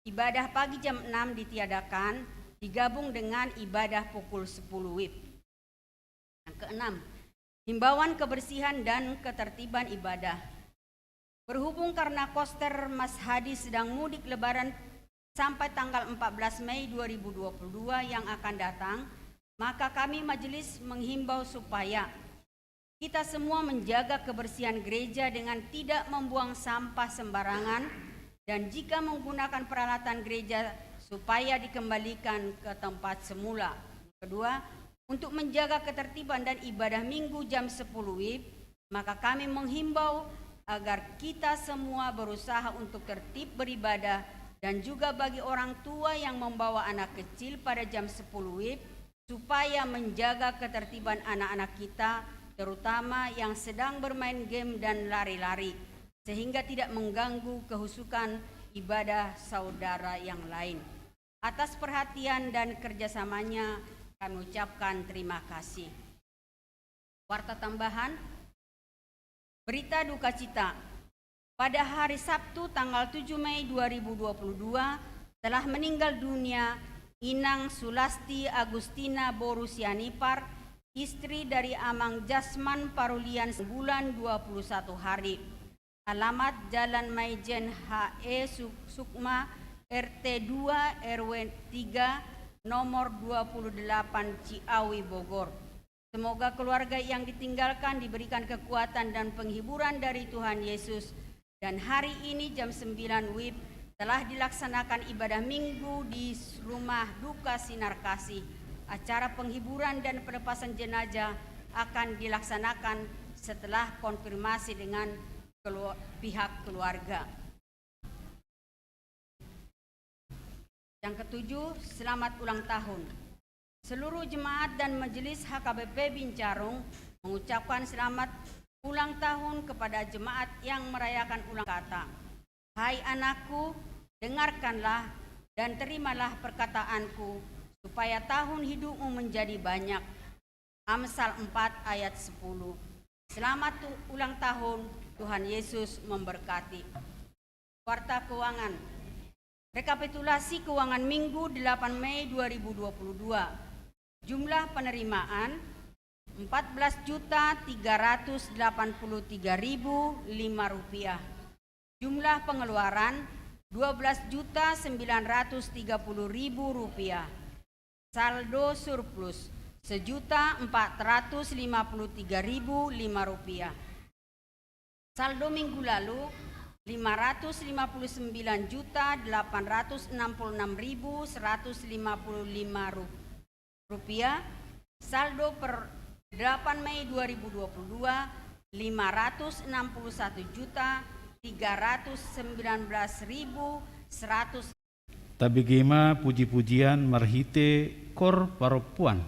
Ibadah pagi jam 6 ditiadakan, digabung dengan ibadah pukul 10 WIB. Yang keenam, himbauan kebersihan dan ketertiban ibadah. Berhubung karena Koster Mas Hadi sedang mudik lebaran sampai tanggal 14 Mei 2022 yang akan datang, maka kami majelis menghimbau supaya kita semua menjaga kebersihan gereja dengan tidak membuang sampah sembarangan dan jika menggunakan peralatan gereja supaya dikembalikan ke tempat semula. Kedua, untuk menjaga ketertiban dan ibadah minggu jam 10 WIB, maka kami menghimbau agar kita semua berusaha untuk tertib beribadah dan juga bagi orang tua yang membawa anak kecil pada jam 10 WIB supaya menjaga ketertiban anak-anak kita, terutama yang sedang bermain game dan lari-lari, sehingga tidak mengganggu kehusukan ibadah saudara yang lain. Atas perhatian dan kerjasamanya kami ucapkan terima kasih. Warta tambahan, berita duka cita. Pada hari Sabtu tanggal 7 Mei 2022 telah meninggal dunia Inang Sulasti Agustina Borusianipar, istri dari Amang Jasman Parulian sebulan 21 hari. Alamat Jalan Maijen HE Sukma RT 2 RW 3 nomor 28 Ciawi Bogor. Semoga keluarga yang ditinggalkan diberikan kekuatan dan penghiburan dari Tuhan Yesus. Dan hari ini jam 9 WIB telah dilaksanakan ibadah minggu di rumah duka Sinar Kasih. Acara penghiburan dan pelepasan jenazah akan dilaksanakan setelah konfirmasi dengan pihak keluarga. Yang ketujuh, selamat ulang tahun. Seluruh jemaat dan majelis HKBP Bincarung mengucapkan selamat ulang tahun kepada jemaat yang merayakan ulang kata. Hai anakku, dengarkanlah dan terimalah perkataanku, supaya tahun hidupmu menjadi banyak. Amsal 4 ayat 10. Selamat ulang tahun, Tuhan Yesus memberkati. Warta keuangan. Rekapitulasi keuangan minggu 8 Mei 2022. Jumlah penerimaan 14.383.005 rupiah. Jumlah pengeluaran 12.930.000 rupiah. Saldo surplus 1.453.005 rupiah. Saldo minggu lalu 559.866.155 rupiah. Saldo per 8 Mei 2022 561.319.100. Tabigema puji-pujian marhite kor paropuan.